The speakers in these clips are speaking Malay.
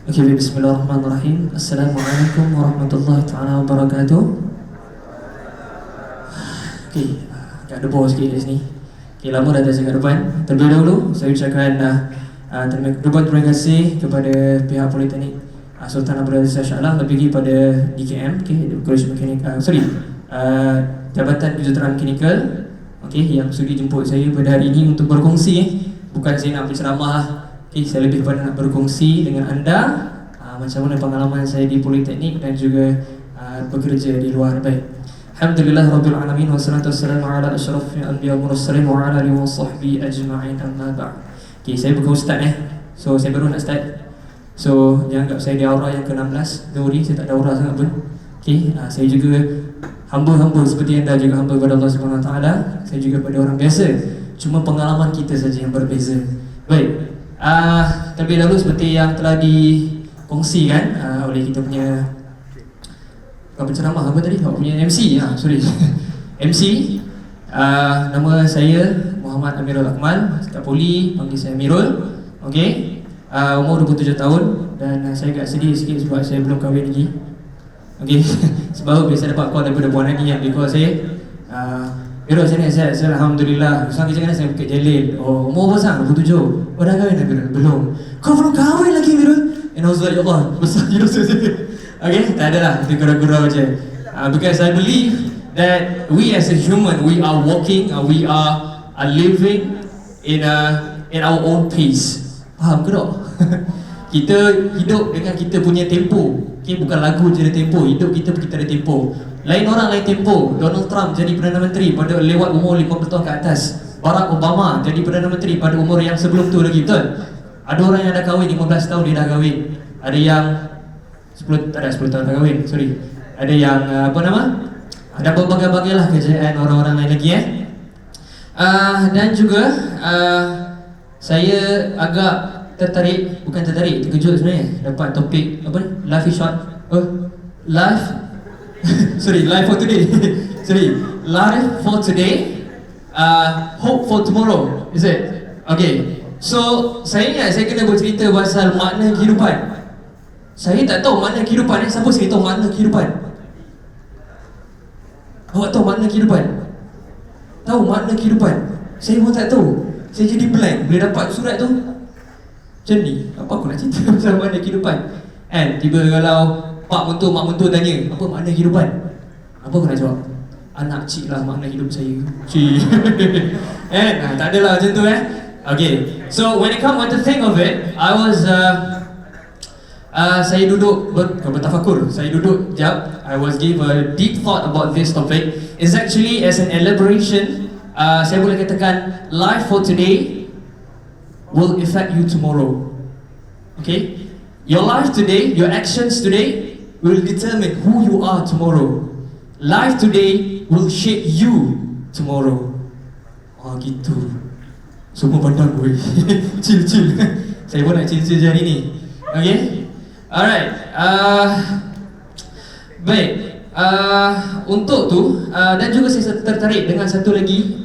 Okay, bismillahirrahmanirrahim. Assalamualaikum warahmatullahi ta'ala wabarakatuh. Okay, agak debar sikit kat sini. Okay, lama dah tak cakap depan. Terlebih dahulu, saya ucapkan terima kasih kepada pihak Politeknik Sultan Abdul Aziz Shah Alam, lebih lagi pada DKM, okay, College Mekanik, Jabatan Kejuruteraan Mekanikal, okay, yang sudi jemput saya pada hari ini untuk berkongsi. Bukan saya nak berceramah lah. Okay, saya lebih pada nak berkongsi dengan anda macam mana pengalaman saya di Politeknik dan juga bekerja di luar. Baik. Alhamdulillah Rabbil Alamin, wassalatu wassalamu ala asyrafil anbiya wal mursalin wa ala alihi wa sahbihi ajma'in, amma ba'd. Okay, saya bukan ustaz so saya baru nak start. So jangan anggap saya di aura yang ke-16. Don't worry, saya tak ada aura sangat pun. Okay, saya juga hamba-hamba seperti anda juga hamba kepada Allah Subhanahu Wa Taala. Saya juga pada orang biasa. Cuma pengalaman kita saja yang berbeza. Baik. Terlebih dahulu seperti yang telah dikongsikan oleh kita punya penceramah apa tadi? Punya MC, MC. Nama saya Muhammad Amirul Akmal, Kat Poli panggil saya Amirul. Okey. Umur 27 tahun dan saya agak sedih sikit sebab saya belum kahwin lagi. Okey. Sebab biasa dapat call daripada puan lagi yang dia call saya. Amirul, saya Alhamdulillah. Sekarang kerja saya Bukit Jalil. Oh, umur berapa? 27. Oh, dah kahwin Amirul? Belum. Kau belum kahwin lagi Amirul? And I was like, ya Allah, besar je dosa saya. Okay, tak adalah, itu gurau-gurau je. Because I believe that we as a human, we are walking, we are living in our own pace. Faham ke tak? Kita hidup dengan kita punya tempo. Okay, bukan lagu je ada tempo, hidup kita ada tempo. Lain orang lain tempo. Donald Trump jadi Perdana Menteri pada lewat umur 50 tahun ke atas. Barack Obama jadi Perdana Menteri pada umur yang sebelum tu lagi, betul? Ada orang yang dah kahwin 15 tahun dia dah kahwin. Ada yang 10 tahun dah kahwin, sorry. Ada yang ada berbagai-bagai lah kejayaan orang-orang lain lagi dan juga saya agak terkejut sebenarnya dapat topik apa ni? Life is short. Life life for today. Life for today. Hope for tomorrow. Is it? Okay. So, saya ingat saya kena bercerita pasal makna kehidupan. Saya tak tahu makna kehidupan. Siapa sini tahu makna kehidupan? Awak tahu makna kehidupan? Tahu makna kehidupan? Saya pun tak tahu. Saya jadi blank. Boleh dapat surat tu macam ni. Apa aku nak cerita pasal makna kehidupan? Tiba kalau mak mentua tanya, apa makna kehidupan? Apa aku nak jawab? Anak cik lah makna hidup saya. Cik. Tak adalah macam tu Okay, so when it come to think of it, I was saya duduk bertafakur. Saya duduk jap. I was give a deep thought about this topic. It's actually as an elaboration. Saya boleh katakan life for today will affect you tomorrow. Okay, your life today, your actions today will determine who you are tomorrow. Life today will shape you tomorrow. Gitu. Semua pandang gue. Chill. Saya pun nak chill hari ni. Okay. Alright. Baik. Untuk tu dan juga saya tertarik dengan satu lagi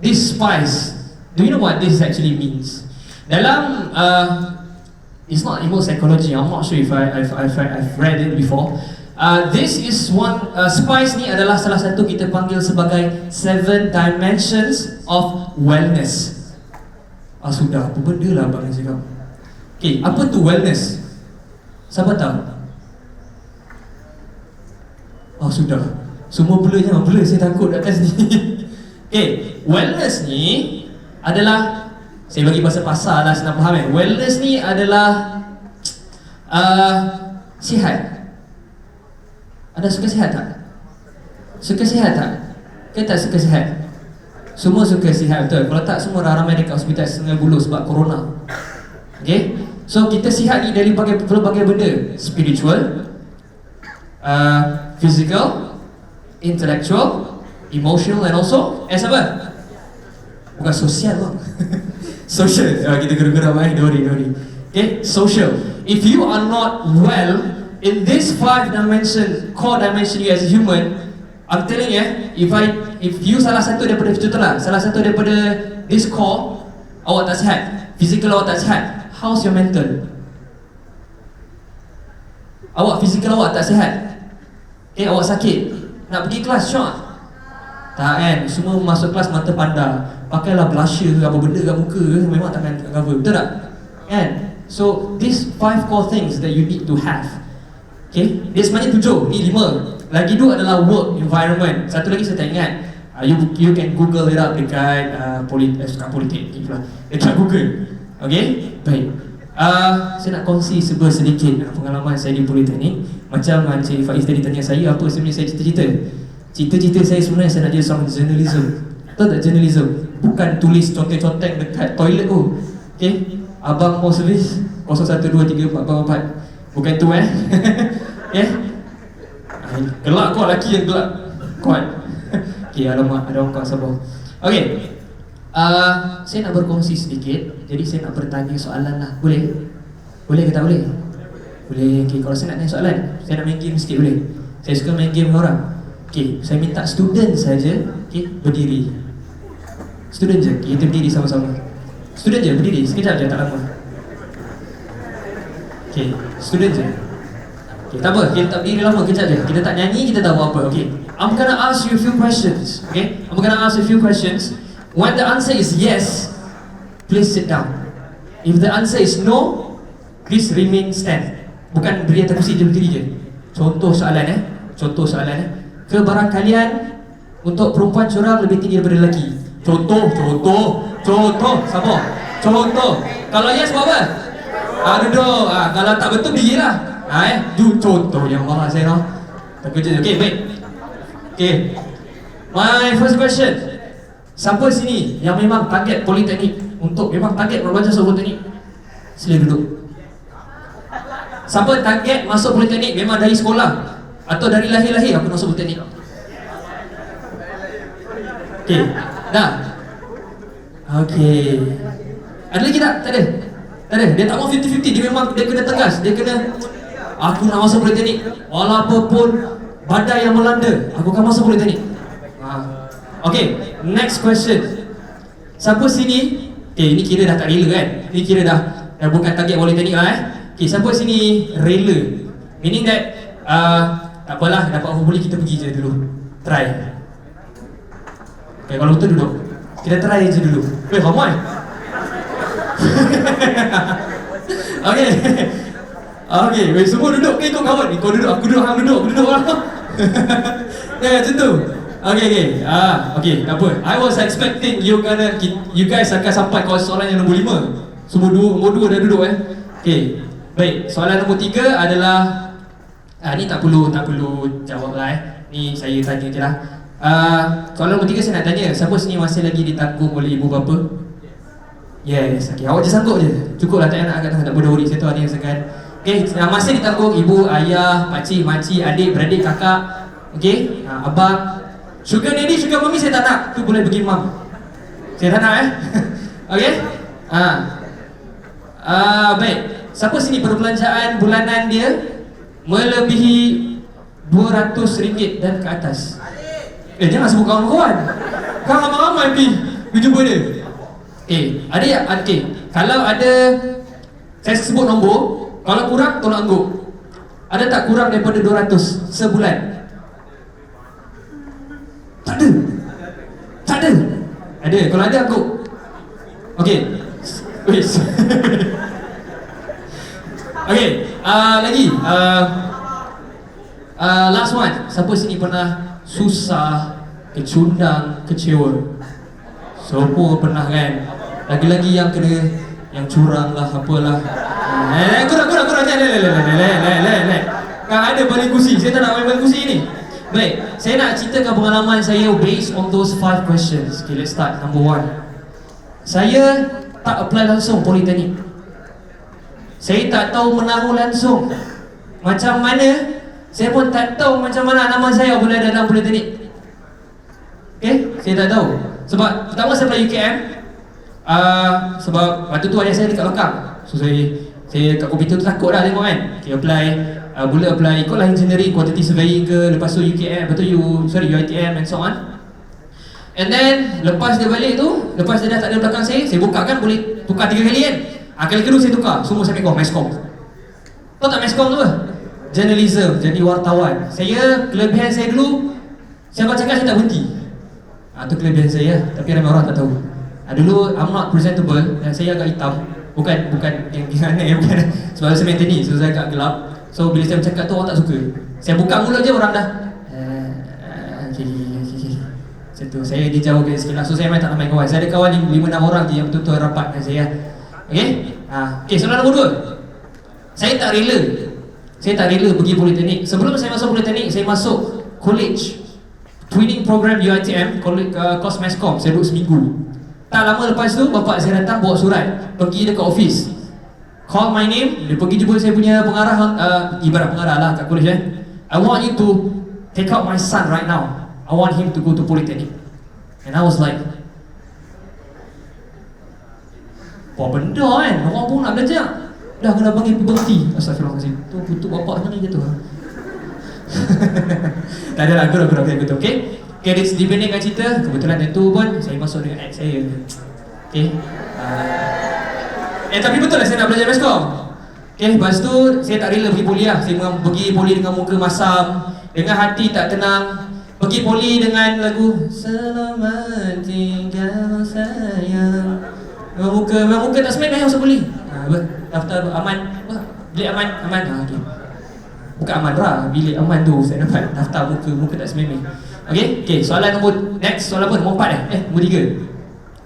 this Spies. Do you know what this actually means? Dalam it's not emo psychology. I'm not sure if I've read it before. This is one Spies ni adalah salah satu kita panggil sebagai 7 dimensions of wellness. Sudah, apa benda lah abang yang cakap. Okay, apa tu wellness? Siapa tahu? Sudah. Semua blur je, blur, saya takut atas ni. Okay, wellness ni adalah, saya bagi bahasa pasar lah senang faham Wellness ni adalah sihat. Ada suka sihat tak? Suka sihat tak? Ke tak suka sihat? Semua suka sihat, betul? Kalau tak, semua ramai dekat hospital setengah bulu sebab corona. Okay? So, kita sihat ni dari berbagai benda. Spiritual, physical, intellectual, emotional and also apa? Bukan sosial bang. Social. Kita gerak-gerak main, don't worry. Okay? Social. If you are not well in this 5 dimension, core dimension you as a human, I'm telling you, if you salah satu daripada this core, awak tak sihat, physical awak tak sihat, how's your mental? Awak fizikal awak tak sihat. Okay, awak sakit, nak pergi kelas syok? Tak kan? Semua masuk kelas mata panda, pakailah blusher ke apa benda kat muka ke, memang takkan cover, betul tak? Kan? So, these 5 core things that you need to have. Okay, dia sebenarnya 7, ni 5. Lagi 2 adalah work environment. Satu lagi saya tak ingat. You can Google it up dekat politeknik lah, dekat Google. Okay, baik. Saya nak kongsi sebuah sedikit pengalaman saya di politeknik. Macam Encik Faiz tadi tanya saya apa sebenarnya saya cita-cita. Cita-cita saya sebenarnya saya nak jadi seorang journalism. Tahu tak journalism? Bukan tulis conteng-conteng dekat toilet tu. Okay, abang mau servis 01, 2, 3, 4, 4. Bukan tu Okay, gelak kau, lelaki yang gelak kuat. Okay, alamak, ada orang kau sabar. Okay, saya nak berkongsi sedikit. Jadi saya nak bertanya soalan lah. Boleh? Boleh ke tak boleh? Boleh. Okay, kalau saya nak tanya soalan, saya nak main game sikit boleh? Saya suka main game dengan orang. Okay, saya minta student saja, okay, berdiri. Student je, okay, kita berdiri sama-sama. Student je, berdiri, sekejap je, tak lama. Okay, student je. Okay, tak apa, kita tak berdiri lama, kejap je. Kita tak nyanyi, kita tak buat apa, okay. I'm gonna ask you a few questions, okay. I'm gonna ask you a few questions. When the answer is yes, please sit down. If the answer is no, please remain stand. Bukan beri atas kursi je, berdiri je. Contoh soalan Contoh soalan kebarangkalian untuk perempuan curang lebih tinggi daripada lelaki. Contoh, sabar. Contoh. Kalau yes buat apa? Duduk. Kalau tak betul dirilah. Contoh yang marah saya noh. Tak kerja. Okay, baik. Okay, my first question. Siapa sini yang memang target politeknik, untuk memang target belajar soal politeknik? Sila duduk. Siapa target masuk politeknik memang dari sekolah atau dari lahir-lahir aku masuk politeknik? Okay, dah. Okay, ada lagi tak? Tak ada? Tak ada? Dia tak mau 50-50, dia memang dia kena tegas. Dia kena, aku nak masuk politeknik walaupun badai yang melanda, aku akan masuk politeknik. Okay, next question. Siapa sini, okay, ini kira dah tak rela kan? Ini kira dah bukan target politeknik lah Okay, siapa sini rela? Meaning that tak apalah, dapat apa boleh kita pergi je dulu. Try. Okay, kalau betul duduk. Kita try je dulu. Ramai. Okay. Okay, semua duduk ke ikut kawan ni? Kau duduk, aku duduk, hang duduk, aku duduk lah. Macam tu. Okay. Okay, tak apa. I was expecting you guys akan sampai ke soalan yang nombor 5. Semua nombor 2 dah duduk Okay, baik. Soalan nombor 3 adalah ni tak perlu jawab lah ni saya tanya je lah. Soalan nombor 3 saya nak tanya, siapa sini masih lagi ditanggung oleh ibu bapa? Yes, okay. Awak je sanggup je. Cukup lah, tak nak agak tak boleh worry. Saya tahu ada yang segan. Okay, masih ditanggung ibu, ayah, pakcik, makcik, adik, beradik, kakak. Okay, abang. Sugar daddy, sugar mommy saya tak nak. Tu boleh pergi mam. Saya tak nak Okay. Baik. Siapa sini perbelanjaan bulanan dia melebihi RM200 dan ke atas? Jangan sebut kawan-kawan. Kau ramai-ramai pergi jumpa dia. Okay, ada okay. Kalau ada, saya sebut nombor. Kalau kurang, tolong angguk. Ada tak kurang daripada 200 sebulan? Tak ada. Ada, kalau ada angguk. Okay. Okay, lagi last one. Siapa sini pernah susah, kecundang, kecewa? Semua pernah kan? Lagi-lagi yang kena, yang curang lah, apalah. Kurang. Kan ada balik kursi, saya tak nak main balik kursi ni. Baik, saya nak ceritakan pengalaman saya based on those 5 questions. Okay, let's start. Number 1. Saya tak apply langsung politeknik. Saya tak tahu menahu langsung. Macam mana, saya pun tak tahu macam mana nama saya boleh ada dalam politeknik. Okay, saya tak tahu. Sebab pertama saya apply UKM. Sebab waktu tu ayah saya dekat belakang. So saya kat komputer tu takut lah tengok kan. Okay, apply. Boleh apply, ikutlah engineering, quantity surveying ke, lepas tu UKM, lepas tu UiTM and so on. And then, lepas dia balik tu, lepas dia dah tak ada belakang saya buka kan, boleh tukar 3 kali kan. Kali kedua saya tukar, semua saya pegang, meskom. Tahu tak meskom tu apa? journalism, jadi wartawan. Saya, kelebihan saya dulu, saya kalau cakap saya tak berhenti. Itu kelebihan saya, tapi ramai orang tak tahu. Dulu I'm not presentable dan saya agak hitam. Bukan yang gimana ya, bukan. Sebab saya main tenis, so saya agak gelap. So bila saya bercakap tu orang tak suka. Saya buka mulut je orang dah okay. Macam tu, saya dijauhkan sikit lah. So saya memang tak ramai kawan. Saya ada kawan 5-6 orang je yang betul-betul rapat dengan saya. Okay? Okay, soalan nombor 2. Saya tak rela pergi politeknik. Sebelum saya masuk politeknik, saya masuk college training program UiTM, course Masscom. Saya duduk seminggu. Tak lama lepas tu, bapak saya datang bawa surat, pergi dekat office, call my name, dia pergi jumpa saya punya pengarah, ibarat pengarah lah kat college. I want you to take out my son right now. I want him to go to polytechnic. And I was like, apa benda kan, orang pun nak belajar, dah kena panggil berhenti. Astagfirullahaladzim, tu kutuk bapak mana gitu. Tak adalah, guru betul, okay? Okay, dibandingkan cerita, kebetulan itu pun saya masuk dengan ex saya. Okay. Tapi betul lah saya nak belajar Masscom. Okay, lepas tu saya tak rela pergi poli lah. Saya pergi poli dengan muka masam, dengan hati tak tenang. Pergi poli dengan lagu Selamat tinggal sayang. Memang muka tak semen dah masuk poli. Daftar aman, bilik aman. Okay. Bukan aman lah, bilik aman tu saya dapat daftar muka tak semen. Okay, soalan next, soalan apa? Nombor 4 nombor 3.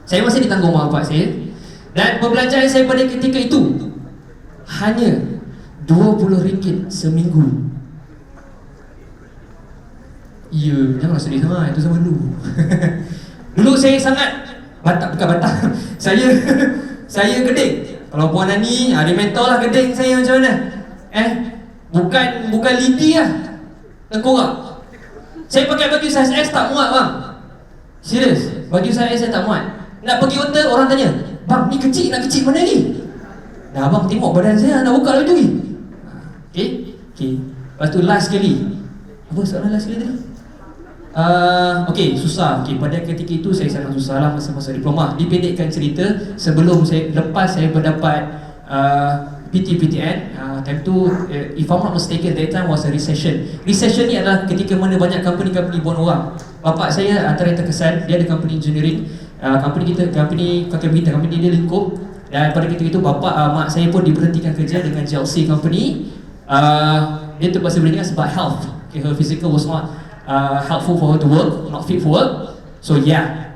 Saya masih ditanggung mak bapak saya. Dan pembelajaran saya pada ketika itu hanya RM20 seminggu. Ya, janganlah sedih sama, itu sama dulu. Dulu saya sangat bukan batak. Saya geding. Kalau Puan Nani, dia mentor lah geding saya macam mana. Bukan lidi lah, tengkorak. Saya pakai baju saiz S tak muat bang. Serius, baju saiz S tak muat. Nak pergi hotel, orang tanya, bang ni kecil, nak kecil mana ni? Dah abang tengok badan saya, nak buka baju ni. Okay. Lepas tu last sekali. Apa soalan last sekali tadi? Susah. Pada ketika itu saya sangat susah lah masa-masa diploma. Dipendekkan cerita, lepas saya berdapat PTN, time tu, if I'm not mistaken, that time was a recession. Recession ni adalah ketika mana banyak company buang orang. Bapak saya antara yang terkesan, dia ada company engineering, company dia lingkup. Dan pada ketika itu mak saya pun diberhentikan kerja dengan GLC company. Dia terpaksa berhenti sebab health. Her physical was not helpful for her to work, not fit for work. So yeah,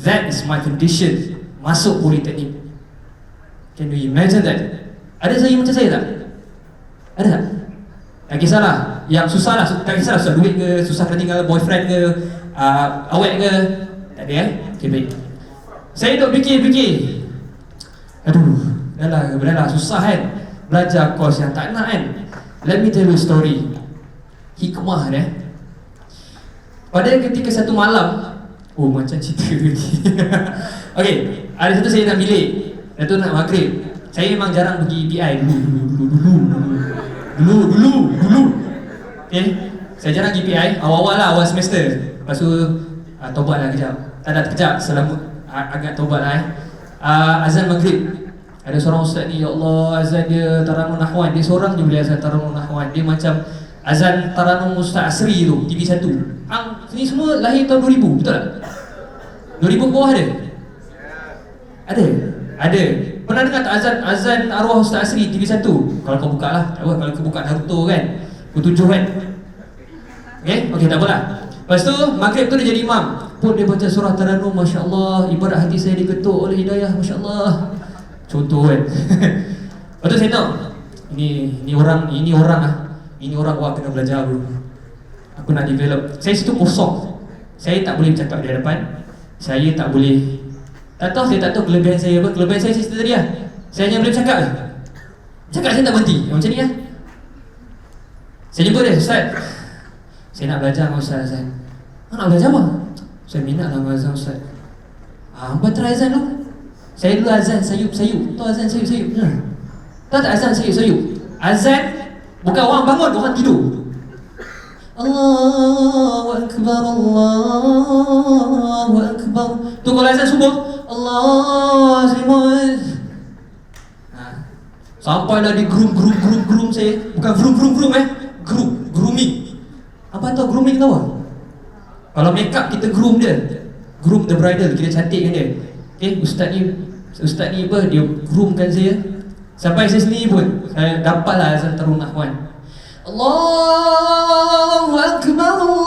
that is my condition masuk politeknik. Can you imagine that? Ada saya macam saya tak? Ada tak? Tak kisahlah, yang susah lah, tak kisahlah susah duit ke, susah kena tinggal boyfriend ke, awet ke. Tak ada Okay, baik. Saya duk fikir, dah lah susah kan, belajar course yang tak nak kan. Let me tell you a story. Hikmah pada ketika satu malam, macam cerita tadi. Okay, ada satu saya nak bilik, dan tu nak maghrib. Saya memang jarang pergi PI dulu. Okay, saya jarang pergi PI, awal-awal lah, awal semester. Lepas tu, tobat lah kejap. Tak ada kejap, agak tobat lah azan maghrib. Ada seorang ustaz ni, ya Allah, azan dia Taranum Nahwan. Dia seorang je boleh azan Taranum Nahwan. Dia macam azan Taranum Ustaz Asri tu, TV1. Ni semua lahir tahun 2000, betul tak? 2000 ke bawah ada? Ada. Pernah dengar tak azan arwah Ustaz Asri TV1? Kalau kau buka lah, tak apa, kalau kau buka Naruto kan, pukul 7 kan. Okay, tak apalah. Lepas tu, maghrib tu dia jadi imam. Pun dia baca surah Taranum, Masya Allah, ibarat hati saya diketuk oleh hidayah, Masya Allah. Contoh kan. Lepas tu saya tahu, ini orang wah kena belajar dulu. Aku nak develop. Saya situ kosong. Saya tak boleh bercakap di hadapan. Saya tak tahu kelebihan saya apa. Kelebihan saya cerita tadi lah. Saya hanya boleh bercakap je. Cakap saya tak berhenti. Macam ni lah. Saya jumpa dia, Ustaz, saya nak belajar dengan Ustaz Azan. Nak belajar apa? Saya minat lah dengan azan Ustaz. Hampa try azan tu. Saya dulu azan sayup-sayup. Tahu azan sayup-sayup? Tahu tak azan sayup-sayup? Azan bukan orang bangun, orang tidur. Allahu Akbar, Allahu Akbar. Tu kalau azan subuh, Allah Akbar. Sampailah di groom saya. Bukan groom grooming. Apa tahu grooming tahu tak? Kalau make up kita groom dia. Groom the bridal, kita cantikkan dia. Okay, ustaz ni apa, dia groomkan saya. Sampai saya sendiri pun saya dapatlah azan terunah kan. Allahu Akbar, Allahu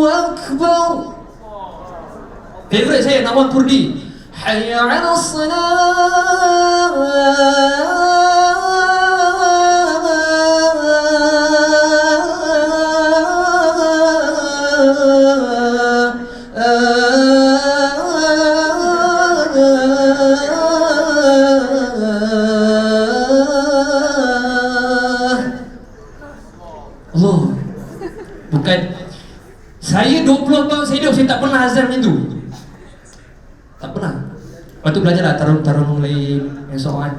Akbar. Favorite saya Nawan Kurdi. Hayya 'ala Allah. Bukan saya 20 tahun saya hidup, saya tak pernah azan macam tu. Tak pernah. Lepas tu belajar lah tarung mulai esok kan.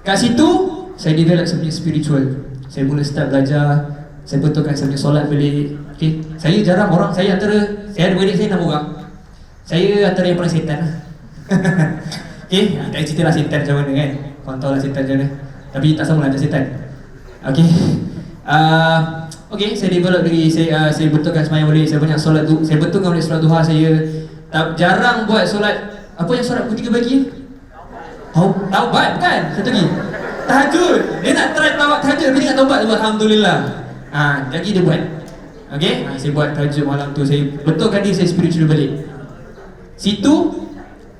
Kat situ saya develop sebenarnya spiritual. Saya mula start belajar. Saya betulkan saya punya solat balik. Okay. Saya jarang orang, saya ada beradik saya 6 orang. Saya antara yang paling setan lah. Okay, tak cerita lah setan macam mana kan. Korang tahu lah setan macam mana. Tapi tak sama lah macam setan. Okay. Okay, saya develop diri. Saya betulkan semayang balik. Saya banyak solat tu. Saya betulkan balik solat duha saya. Jarang buat solat. Apa yang solat pukul 3 pagi? Taubat kan? Satu lagi tahajud. Dia nak try tahajud tapi dia nak taubat tu. Alhamdulillah. Lagi dia buat. Okay, saya buat tahajud malam tu. Saya betulkan diri saya spiritual balik. Situ,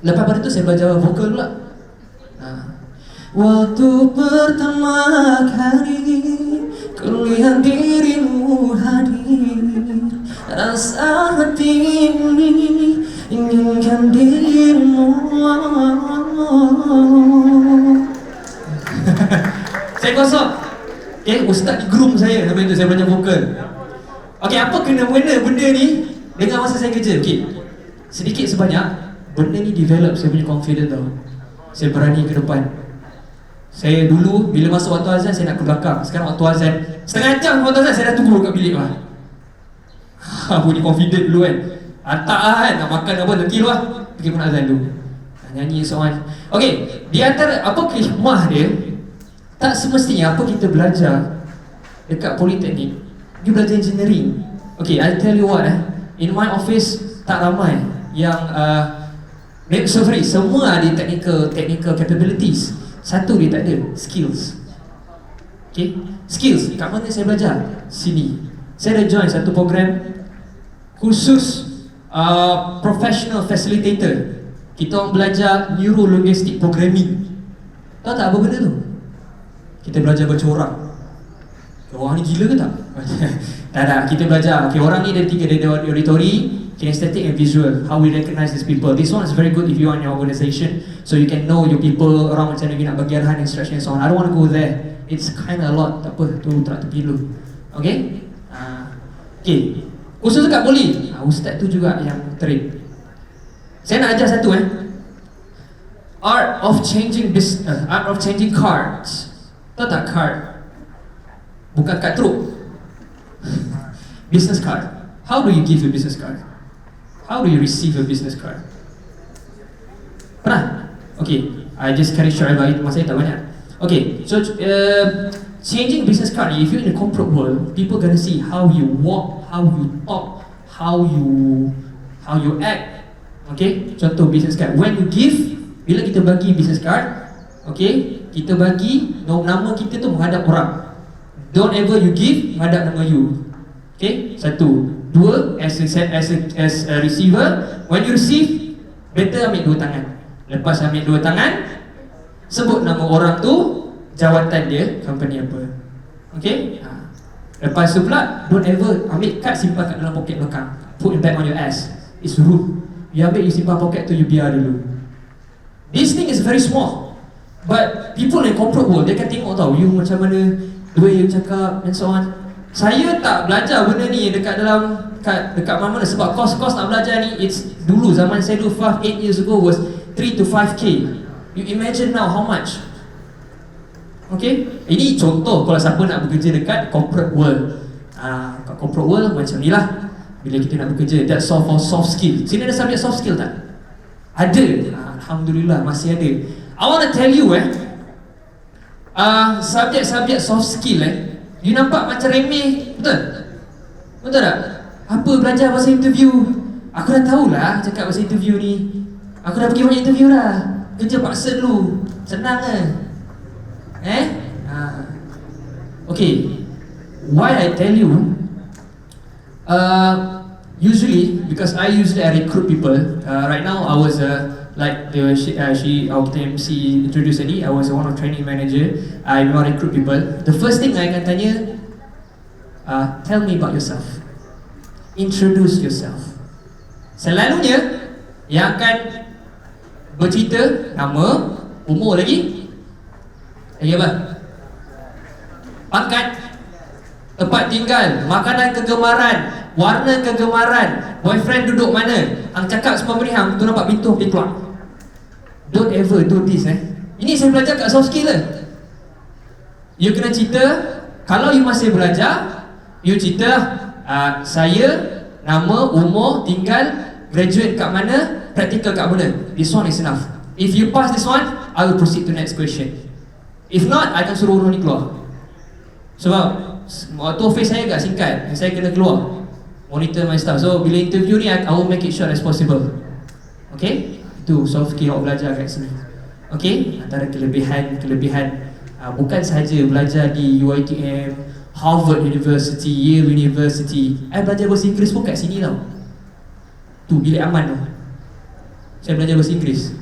lepas pada tu saya belajar vokal pula. Waktu pertama kali kulihat dirimu hadir, rasa hati ini inginkan dirimu. Saya kosong. Okay, ustaz di groom saya sampai tu saya belajar vokal. Okay, apa kena-mena benda ni dengan masa saya kerja? Okay, sedikit sebanyak benda ni develop saya punya confidence tau. Saya berani ke depan. Saya dulu bila masuk waktu azan saya nak ke belakang. Sekarang waktu azan setengah jam waktu azan saya dah tunggu kat bilik lah. Punya confident dulu kan. Tak lah kan, nak makan apa nanti lah pergi pun azan dulu. Nyanyi soalan. Okay, di antara apa hikmah dia, tak semestinya apa kita belajar dekat politeknik you belajar engineering. Okay, I'll tell you what in my office tak ramai yang semua ada technical capabilities. Satu dia tak ada, skills. Okay, skills, kat mana saya belajar? Sini. Saya dah join satu program khusus professional facilitator. Kita orang belajar neuro-linguistic programming. Tahu tak apa benda tu? Kita belajar baca orang. Orang ni gila ke tak? Tak, kita belajar. Okay, orang ni ada 3, dia ada auditory, kinesthetic and visual. How we recognize these people. This one is very good if you are in your organisation, so you can know your people around macam mana nak bagi arahan, instruction and so on. I don't want to go there. It's kind of a lot. Tak apa, tu tak tepi dulu. Okay? Okay. Khusus kat poli, ustaz tu juga yang train. Saya nak ajar satu Art of changing cards. Tahu tak card? Bukan kad truk. Business card. How do you give a business card? How do you receive a business card? Pernah? Okay, I just carry short about it. Masa tak banyak. Okay, so changing business card. If you're in the corporate world, people gonna see how you walk, how you talk, how you act. Okay, contoh business card. When you give, bila kita bagi business card, okay, kita bagi nama kita tu menghadap orang. Don't ever you give menghadap nama you. Okay, satu. Dua, as a receiver, when you receive, better ambil 2 tangan. Lepas ambil 2 tangan, sebut nama orang tu, jawatan dia, company apa. Okay. Lepas tu pula, don't ever ambil kad simpan kat dalam poket belakang. Put it back on your ass. It's rude. You ambil, you simpan poket tu, you biar dulu. This thing is very small, but people in corporate world, dia kan tengok tau, you macam mana, the way you cakap and so on. Saya tak belajar benda ni dekat mana-mana sebab kos nak belajar ni, it's dulu zaman saya dulu 8 years ago was 3 to 5k. You imagine now how much? Okay, ini contoh kalau siapa nak bekerja dekat corporate world. Kat corporate world macam ni lah. bila kita nak bekerja. That's all for soft skill. Sini ada subjek soft skill tak? Ada. Alhamdulillah masih ada. I want to tell you subjek-subjek soft skill you nampak macam remeh, betul? Betul tak? Apa belajar bahasa interview? Aku dah tahulah cakap bahasa interview ni. Aku dah pergi banyak interview dah. Kerja paksa dulu. Senang Okay. Why I tell you? Usually, because I recruit people. Right now, I was like our MC introduced tadi. I was one of training manager. I memang recruit people. The first thing I akan tanya, tell me about yourself. Introduce yourself. Selalunya yang akan bercerita nama, umur lagi apa? Pangkat, tempat tinggal, makanan kegemaran, warna kegemaran, boyfriend duduk mana. Hang cakap semua benda hang tu nampak pintu pergi keluar. Don't ever do this Ini saya belajar kat soft skill You kena cerita. Kalau you masih belajar, you cerita saya, nama, umur, tinggal, graduate kat mana, practical kat mana. This one is enough. If you pass this one, I will proceed to next question. If not, I akan suruh orang ni keluar. Sebab waktu office saya agak singkat, saya kena keluar monitor my staff. So bila interview ni, I will make it short as possible. Okay? Itu soft skill awak belajar kat sini. Okay? Antara kelebihan bukan sahaja belajar di UiTM, Harvard University, Yale University. I belajar bahasa Inggeris pun kat sini tau. Tu bilik aman tu. Saya belajar bahasa Inggeris.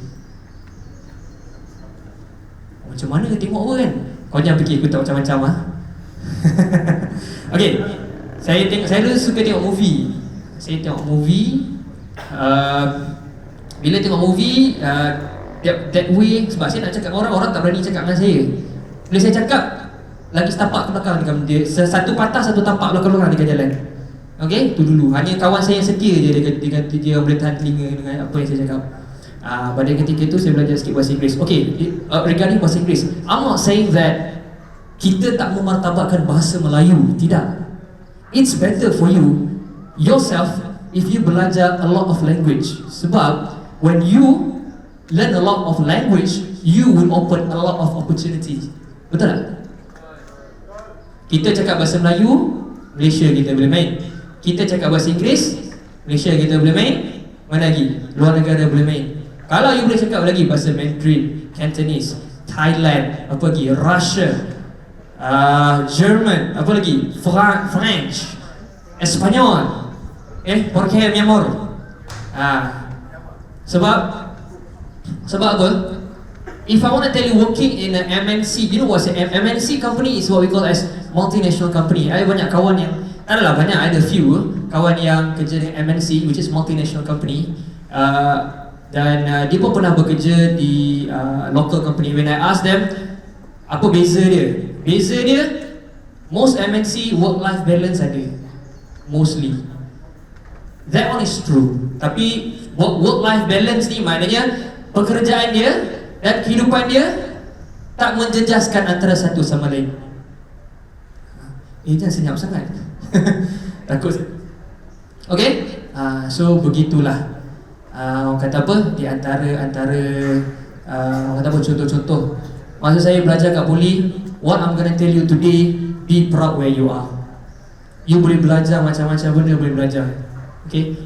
Macam mana tengok apa kan? Kau jangan fikir aku tak macam-macam Okay. Saya dulu suka tengok movie. Saya tengok movie. Bila tengok movie, that way, sebab saya nak cakap dengan orang tak berani cakap dengan saya. Bila saya cakap, lagi setapak ke belakang dia. Satu patah, satu tapak belakang-belakang dekat jalan. Okay, tu dulu. Hanya kawan saya yang setia je dia boleh tahan telinga dengan apa yang saya cakap. Pada ketika itu saya belajar sikit bahasa Inggeris. Okay, regarding bahasa Inggeris, I'm not saying that kita tak memartabatkan bahasa Melayu. Tidak. It's better for you yourself if you belajar a lot of language. Sebab when you learn a lot of language, you will open a lot of opportunities. Betul tak? Kita cakap bahasa Melayu, Malaysia kita boleh main. Kita cakap bahasa Inggeris, Malaysia kita boleh main. Mana lagi? Luar negara boleh main. Kalau you boleh cakap lagi bahasa Mandarin, Cantonese, Thailand, apa lagi? Russia, German, apa lagi? French, Espanyol, ¿por qué, mi amor? Sebab apa? If I want to tell you, working in a MNC, you know what's an MNC company is what we call as multinational company. Ada banyak kawan yang, tak adalah banyak, ada few kawan yang kerja dengan MNC, which is multinational company. Dan dia pun pernah bekerja di local company. When I ask them, apa beza dia? Beza dia, most MNC work-life balance ada, mostly. That one is true. Tapi work-life balance ni maknanya pekerjaan dia dan kehidupan dia tak menjejaskan antara satu sama lain. Jangan senyap sangat. Takut. Okay? So begitulah. Orang kata apa? Di antara orang kata apa, contoh-contoh. Maksud saya belajar kat poli, what I'm gonna tell you today, be proud where you are. You boleh belajar macam-macam benda, boleh belajar. Okay?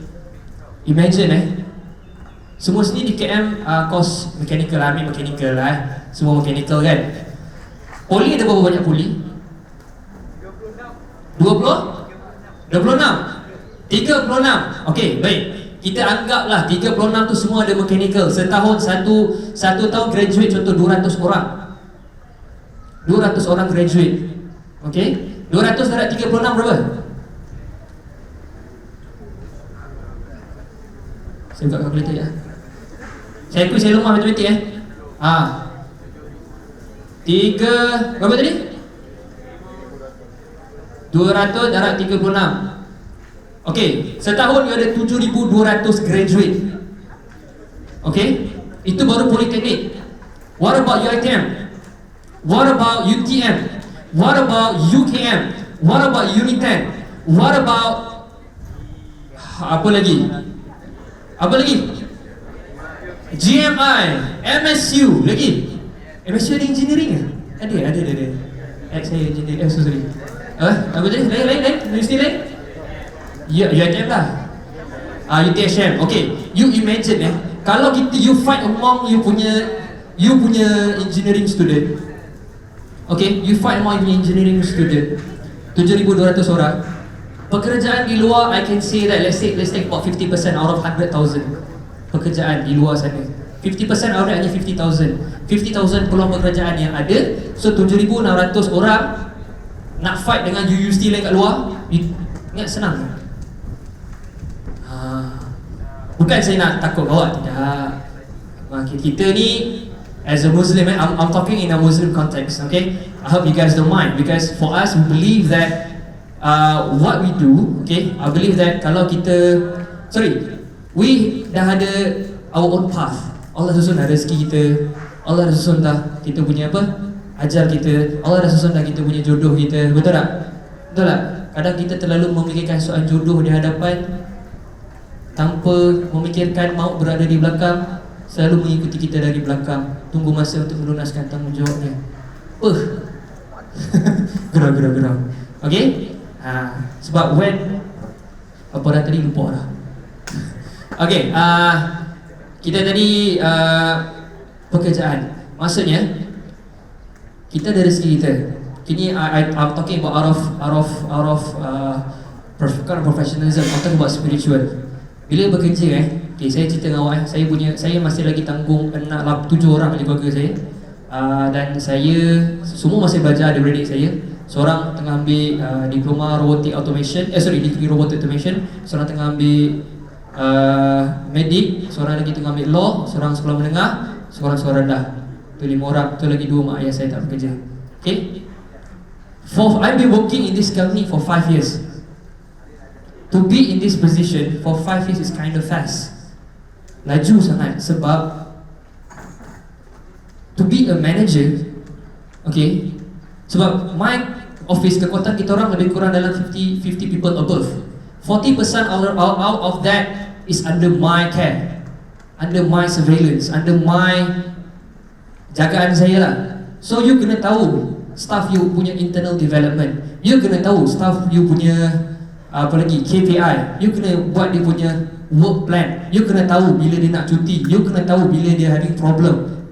Imagine semua sini di KM course mechanical lah, ambil mechanical lah semua mechanical kan. Poli ada berapa banyak poli? 20? 26? 36? Okay, baik. Kita anggaplah 36 tu semua ada mechanical. Setahun satu tahun graduate contoh 200 orang. 200 orang graduate. Okay? 200 darab 36 berapa? Saya buka kalkulator ya. Saya akui saya lemah matematik berapa tadi? 200 darab 36. Okay, setahun you ada 7,200 graduate. Okay, itu baru politeknik. What about UiTM? What about UTM? What about UKM? What about Unitem? What about Apa lagi? Apa lagi? GMI, MSU lagi. MSU ada engineering ke? Ada. Saya engineering, sorry. Apa tadi? Lain? Universiti lain? Ya, UiTM lah. UTHM. Okay, you imagine kalau you fight among you punya engineering student. Okay, you fight among your engineering student 7,200 orang. Pekerjaan di luar, I can say that let's take about 50% out of 100,000 pekerjaan di luar sana. 50% out of that hanya 50,000 peluang pekerjaan yang ada. So 7,600 orang nak fight dengan universiti lain kat luar. Ingat senang. Bukan saya nak takut awak, tidak. Kita ni as a Muslim, I'm talking in a Muslim context, okay? I hope you guys don't mind, because for us, we believe that what we do, okay? I believe that kalau kita, we dah ada our own path. Allah susun dah rezeki kita, Allah dah susun dah kita punya apa? Ajar kita, Allah dah susun dah kita punya jodoh kita, betul tak? Betul tak? Kadang kita terlalu memikirkan soal jodoh di hadapan tanpa memikirkan maut berada di belakang, selalu mengikuti kita dari belakang, tunggu masa untuk melunaskan tanggungjawabnya. Gerau. Okay? Sebab when apa dah tadi lupa dah. Okay, kita tadi pekerjaan. Maksudnya kita dari rezeki kita. Kini I'm talking about out of professionalism. I'm talking about spiritual. Bila bekerja okay, saya cerita dengan awak saya masih lagi tanggung 7 orang di keluarga saya. Dan saya semua masih belajar adik-beradik saya. Seorang tengah ambil diploma robotic automation, degree robotic automation. Seorang tengah ambil medik, seorang lagi tengah ambil law, seorang sekolah menengah, seorang sekolah rendah. Itu 5 orang, itu lagi 2 mak ayah saya tak bekerja. Okay? I've been working in this company for 5 years. To be in this position for 5 years is kind of fast. Laju sangat sebab to be a manager, okay, sebab my office kekuatan kita orang lebih kurang dalam 50 people above. 40% out of that is under my care, under my surveillance, under my jagaan saya lah. So you kena tahu staff you punya internal development, you kena tahu staff you punya apa lagi KPI, you kena buat dia punya work plan, you kena tahu bila dia nak cuti, you kena tahu bila dia having problem.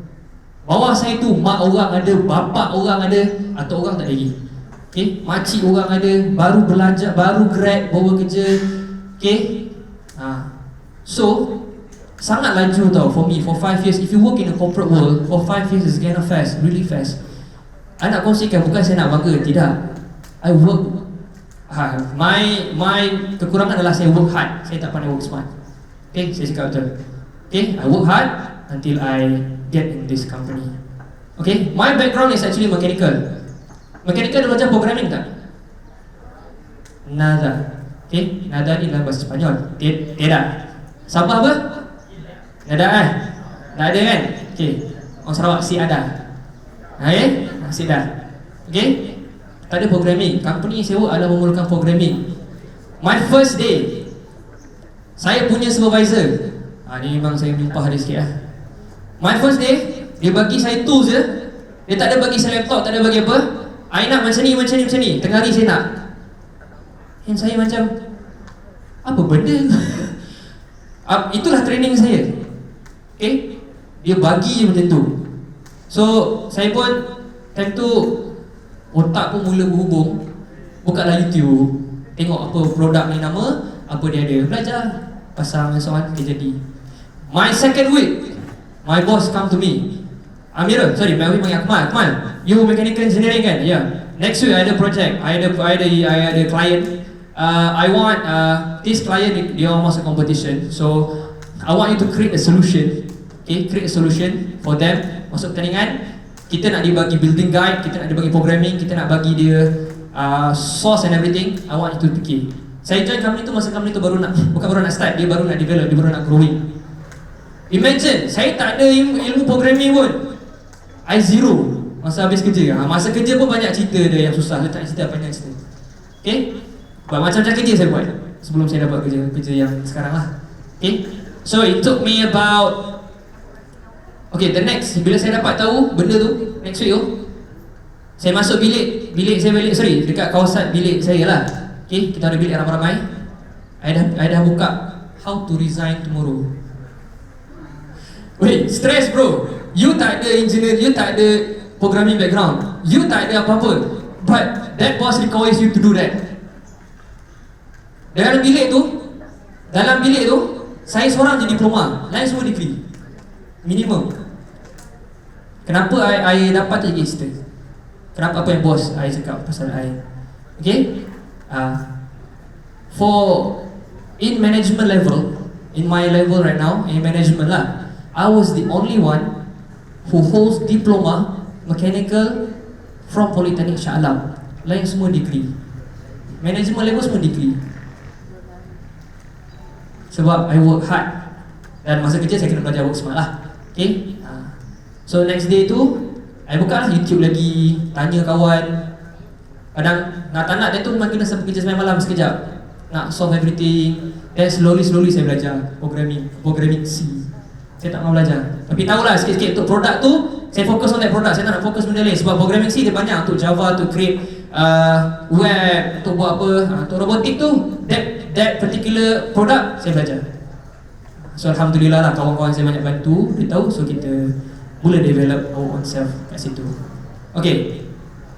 Bawah saya tu mak orang ada, bapa orang ada, atau orang tak ada lagi. Okay, makcik orang ada, baru belajar, baru grad, baru kerja. Okay, so sangat laju tau for me, for 5 years. If you work in a corporate world for 5 years, it's kind of fast, really fast. I nak kongsikan, bukan saya nak bangga, tidak. I work my kekurangan adalah saya work hard, saya tak pandai work smart. Okay, saya cakap betul. Okay, I work hard until I get in this company. Okay, my background is actually mechanical. Mechanical belajar programming tak? Nada. Okay, nada ni dalam bahasa Sepanyol. Tidak. Sabah apa? Nada tak ada kan? Okay, orang Sarawak si ada. Okay, si dah. Okay, tak ada programming. Company yang sewa adalah memerlukan programming. My first day, saya punya supervisor, ni memang saya menyumpah dia sikit My first day, dia bagi saya tools je. Dia tak ada bagi saya laptop, tak ada bagi apa. I nak macam ni. Tengah hari saya nak. Dan saya macam, apa benda? Itulah training saya. Okay, dia bagi je macam tu. So, saya pun time tu otak pun mula berhubung. Bukalah YouTube, tengok apa produk ni nama, apa dia ada, belajar, pasang and so on, okay, jadi. My second week, my boss come to me. Amirul, my week panggil Akmal, you mechanical engineering kan? Yeah. Next week I ada project, I ada client. I want this client, dia masuk competition. So I want you to create a solution. Okay, create a solution for them. Masuk pertandingan, kita nak dibagi building guide, kita nak dibagi programming, kita nak bagi dia source and everything. I want you to fikir. Saya join company tu, masa company tu bukan baru nak start, dia baru nak develop, dia baru nak growing. Imagine, saya tak ada ilmu programming pun. I zero masa habis kerja. Masa kerja pun banyak cerita dia yang susah, saya tak cerita panjang cerita. Okay, macam-macam kerja saya buat. sebelum saya dapat kerja yang sekarang lah. Okay, so it took me about the next, bila saya dapat tahu benda tu next week tu, saya masuk bilik saya balik, dekat kawasan bilik saya lah. Okay, kita ada bilik ramai-ramai. I dah buka how to resign tomorrow. Wait, stress bro. You tak ada engineer, you tak ada programming background, you tak ada apa-apa, but that boss requires you to do that. Dalam bilik tu saya seorang je diploma, lain semua degree minimum. Kenapa I dapat tak cerita? Kenapa, apa yang bos I cakap pasal I? Okay, for in management level, in my level right now, in management lah, I was the only one who holds diploma mechanical from Polytechnic Shah Alam. Lain semua degree. Management level semua degree. Sebab I work hard, dan masa kerja saya kena belajar work smart lah. Okay, so next day tu I buka lah YouTube lagi, tanya kawan. Kadang tak nak dia tu memang kena sampai kerja sampai malam sekejap, nak solve everything. Then slowly saya belajar programming C. Saya tak mau belajar, tapi tahulah sikit-sikit untuk produk tu. Saya fokus on that product, saya tak nak fokus benda lain. Sebab programming C dia banyak, untuk Java, to create web, untuk buat apa, untuk robotik tu, that particular product saya belajar. So Alhamdulillah lah, kawan-kawan saya banyak bantu, dia tahu. So kita mula develop our own self kat situ. Okay,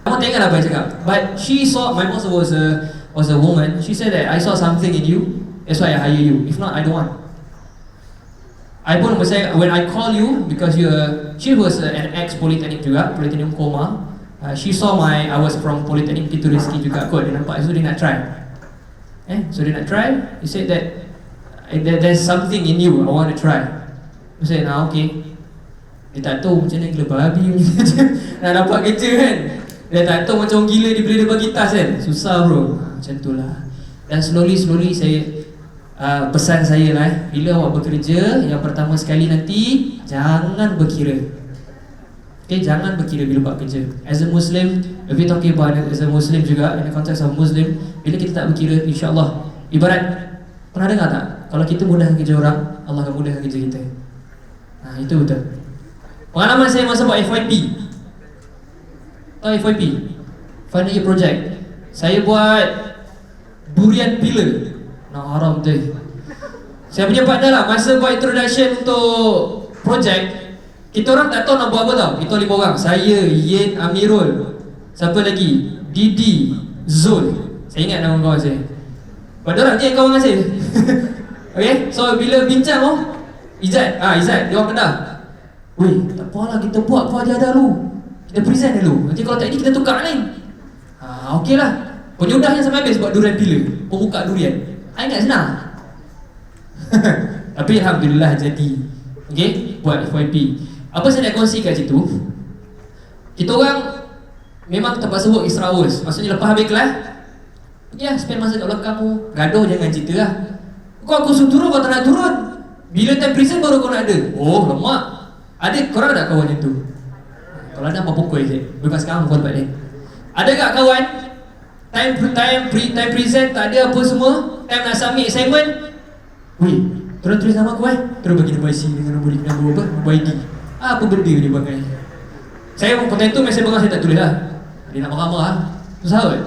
kamu tengok apa saya cakap. But she saw, my boss was a woman. She said that I saw something in you, that's why I hire you. If not, I don't want. I pun say, when I call you, because she was an ex-Polytechnic juga, Polytechnic Koma. She saw I was from Polytechnic Pitu Rizki juga kot, dia nampak, so dia nak try. So dia nak try. He said that there's something in you, I want to try. I said, okay. Dia tak tahu macam mana gila babi nak dapat kerja kan. Dia tak tahu macam orang gila dia bila dia bagi task kan. Susah bro, macam tu lah. Dan slowly saya pesan saya lah, bila awak bekerja, yang pertama sekali nanti jangan berkira. Okay, jangan berkira bila buat kerja. As a Muslim, if we talking about as a Muslim juga, in the context of Muslim, bila kita tak berkira, insyaAllah, ibarat, pernah dengar tak? Kalau kita mudahkan kerja orang, Allah akan mudahkan kerja kita. Itu betul. Pengalaman saya masa buat FYP. Tahu FYP? Final Year Project. Saya buat durian pillar. Nak haram tu. Saya punya partner lah, masa buat introduction untuk project, kita orang tak tahu nak buat apa tau. Kita 5 orang, saya, Yen, Amirul, siapa lagi? Didi, Zul. Saya ingat nama kawan saya. Pada orang je kawan dengan saya. Okay, so bila bincang Izzat, dia orang Kedah. Weh, tak apalah, kita buat apa aja dulu. Kita present dulu, nanti kalau tak ini kita tukar lain. Okey lah. Penyudahnya sampai habis buat durian pillar, pembuka durian. Ingat senang. Tapi Alhamdulillah jadi. Okay, buat FYP. Apa saya nak kongsi kat situ, kita orang memang terpaksa work extra hours. Maksudnya lepas habis kelas, pergi lah spend masa kat belakang kamu. Gaduh jangan cerita lah. Kau aku suruh turun, kau tak nak turun. Bila time present baru kau nak ada. Oh lemak. Ada korang tak kawan macam tu? Kalau ada apa pukul je. Lepas sekarang kau dapat dia. Ada tak kawan time present tak ada apa semua, time nak submit assignment, weh, terus tulis nama aku terus bagi nombor IC dengan nombor apa? Nombor ID. Apa benda dia pakai? Saya pun konten tu saya pegang, saya tak tulis lah. Dia nak marah lah. Susah kot.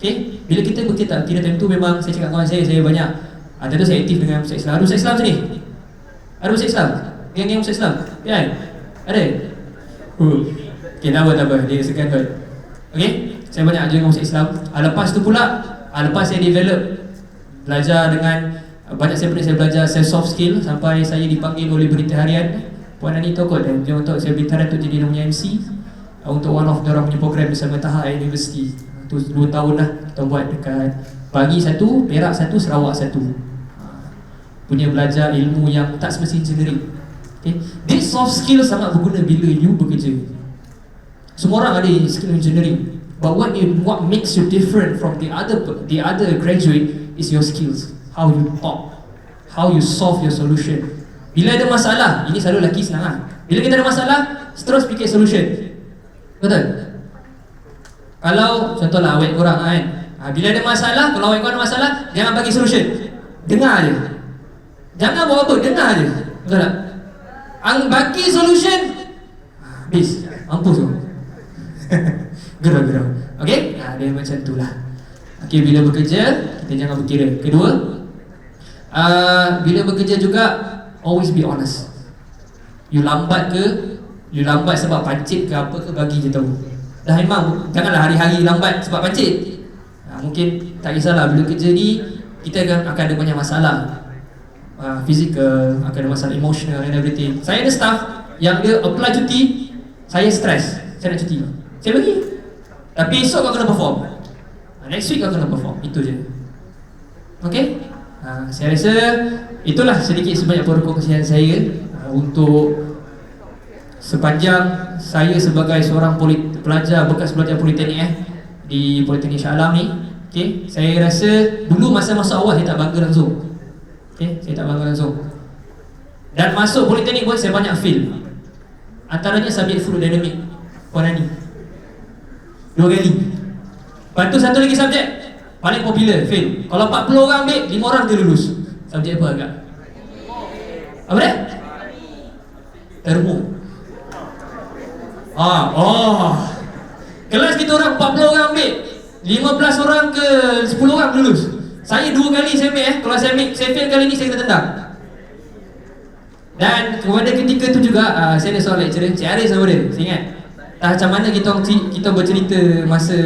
Okay, bila kita berkita kira time tu memang saya cakap kawan saya banyak. Ada tu saya aktif dengan Musik Islam. Ada Musik Islam sini? Ada Musik Islam? Yang Musik Islam? Ya? Ada? Okay, tak apa, dia segan kot. Okay, saya banyak ajar dengan Musik Islam. Lepas tu pula, lepas saya develop, belajar dengan banyak saya belajar soft skill sampai saya dipanggil oleh Berita Harian Puan Ani tahu kot, dia untuk saya Berita Harian tu jadi dia punya MC untuk one of diorang punya program bersama Taha University. Tu 2 tahun lah kita buat dekat Pagi 1, Perak 1, Sarawak 1. Punya belajar ilmu yang tak semestinya engineering. Okay, this soft skill sangat berguna bila you bekerja. Semua orang ada skill engineering, but what makes you different from the other graduate is your skills. How you talk, how you solve your solution. Bila ada masalah, ini selalu lelaki senang lah. Bila kita ada masalah, terus fikir solution. Betul? Kalau contohlah awet korang kan, bila ada masalah, kalau awet korang ada masalah, jangan bagi solution. Dengar je. Jangan buat apa, dengar je. Betul tak? Bagi solution, habis, mampus tu. Gerau-gerau. Okay? Dia macam tu lah. Okay, bila bekerja, kita jangan berkira. Kedua, bila bekerja juga, always be honest. You lambat ke, you lambat sebab pancit ke apa ke, bagi je tahu. Dah memang, janganlah hari-hari lambat sebab pancit. Mungkin tak kisahlah, bila kerja ni kita akan ada banyak masalah, physical, akan ada masalah emotional and everything. Saya ada staff yang dia apply cuti, saya stress, saya nak cuti, saya bagi. Tapi esok kau kena perform, next week kau kena perform, itu je. Okay? Saya rasa itulah sedikit sebanyak perkongsian saya untuk sepanjang saya sebagai seorang pelajar, bekas pelajar politeknik di Politeknik Shah Alam ni. Okay? Saya rasa dulu masa-masa awal saya tak bangga langsung. Okay? Saya tak bangga langsung. Dan masuk politeknik pun saya banyak fail. Antaranya subjek fluid dynamic, Puan Ani, 2 kali. Lepas tu satu lagi subjek paling popular, fail. Kalau 40 orang ambil, 5 orang dia lulus. Subjek apa agak? Apa dia? Termo. Kelas kita orang 40 orang ambil, 15 orang ke 10 orang lulus. Saya 2 kali saya ambil Kalau saya fail kali ni, saya kena tendang. Dan kepada ketika tu juga saya ada seorang lecturer, Cik Aris sama dia. Saya ingat macam mana kita bercerita masa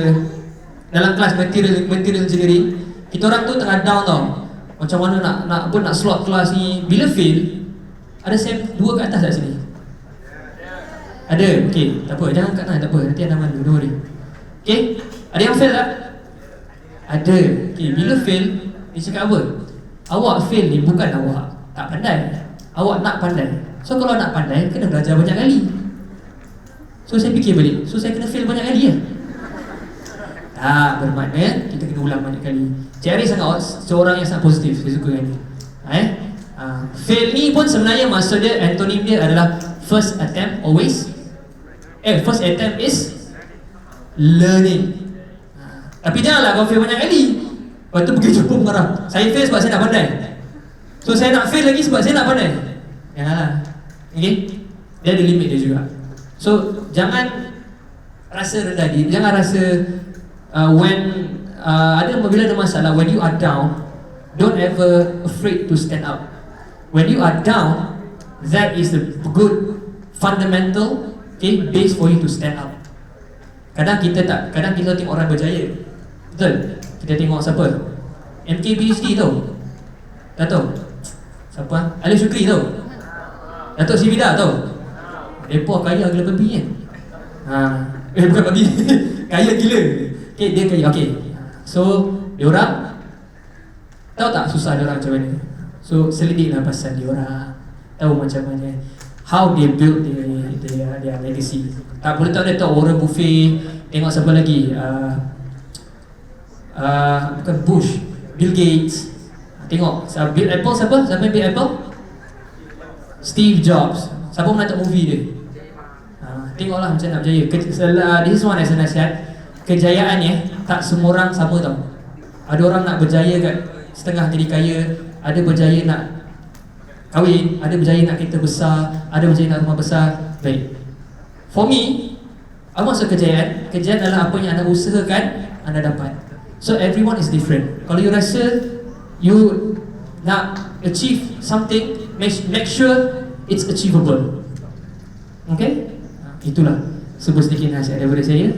dalam kelas material engineering. Kita orang tu tengah down tau, macam mana nak slot kelas ni. Bila fail, ada sem 2 kat atas kat sini? Ada? Okay, tak apa, jangan kat atas, tak apa, nanti ada malu, don't worry. Okay, ada yang fail tak? Ada. Okay, bila fail, dia cakap apa? Awak fail ni bukan awak tak pandai, awak nak pandai. So kalau nak pandai, kena belajar banyak kali. So saya fikir balik, so saya kena fail banyak kali ya? Tak, bermakna kita kena ulang banyak kali. Cik Ari sangat seorang yang sangat positif, saya suka kan ni. Fail ni pun sebenarnya maksud dia, antonym dia adalah first attempt always. First attempt is learning. Tapi janganlah kau fail banyak kali, lepas tu pergi jumpa pengarah, saya fail sebab saya nak pandai, so saya nak fail lagi sebab saya nak pandai. Janganlah. Okay? Dia ada limit dia juga. So jangan rasa rendah diri, jangan rasa bila ada masalah, when you are down, don't ever afraid to stand up. When you are down, that is the good fundamental, okay, base for you to stand up. Kadang kita tengok orang berjaya, betul? Kita tengok siapa? MKBHD tu, tak tahu? Siapa? Alif Syukri tu, Datuk Sivida tu. Mereka kaya gila babi kan? Bukan babi kaya gila. Okay, dia kaya, okay. So, diorang tahu tak susah diorang macam mana? So, selidiklah pasal diorang, tahu macam mana, how they build their legacy. Tak boleh tahu dia tahu Warren Buffett, tengok siapa lagi, bukan Bush, Bill Gates. Tengok build Apple, siapa yang build Apple? Steve Jobs. Siapa menonton movie dia? Tengoklah macam nak berjaya. This is one as a nasihat. Kejayaan tak semua orang sama tau. Ada orang nak berjaya kat setengah jadi kaya, ada berjaya nak kahwin, ada berjaya nak kereta besar, ada berjaya nak rumah besar. Baik, for me, apa maksud kejayaan? Kejayaan adalah apa yang anda usahakan, anda dapat. So everyone is different. Kalau you rasa you nak achieve something, make sure it's achievable. Okay? Itulah sebuah sedikit nasihat daripada saya.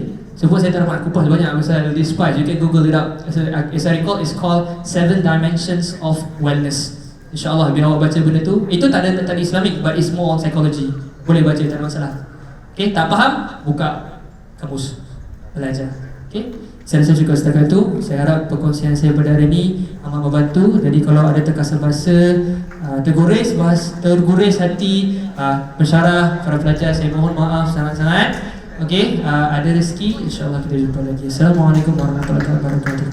Sebab saya tak dapat kupas banyak pasal this Spies, you can google it up. As I recall, it's called 7 Dimensions of Wellness. InsyaAllah bila awak baca benda tu, itu tak ada tentang Islamic, but it's more on psychology. Boleh baca, tak ada masalah. Okay, tak faham? Buka kamus, belajar. Okay, saya rasa cukup setakat tu. Saya harap perkongsian saya pada hari ini amat membantu. Jadi kalau ada terkasar bahasa, terguris hati, pensyarah, para pelajar, saya mohon maaf sangat-sangat. Okay, ada rezeki, insyaAllah kita jumpa lagi. Assalamualaikum warahmatullahi wabarakatuh.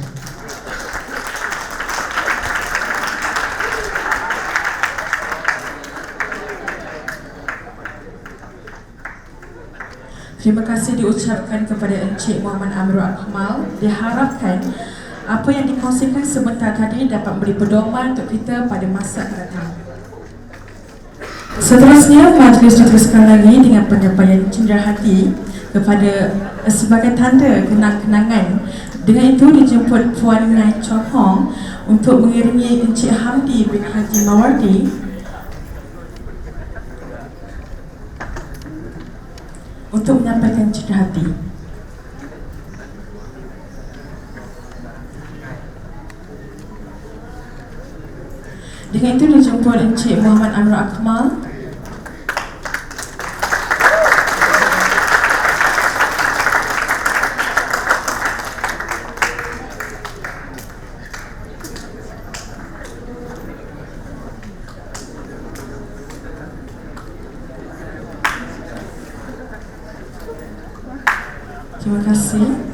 Terima kasih diucapkan kepada Encik Muhammad Amirul Akmal. Diharapkan Apa yang dikongsikan sebentar tadi dapat memberi pedoman untuk kita pada masa akan datang. Seterusnya, majlis diteruskan lagi dengan penyampaian cenderahati kepada sebagai tanda kenang-kenangan. Dengan itu dijemput Puan Nai Chong Hong untuk mengiringi Encik Hamdi bin Haji Mawardi untuk menyampaikan cenderahati. Dengan itu dijemput Encik Muhammad Amir Akmal terima kasih.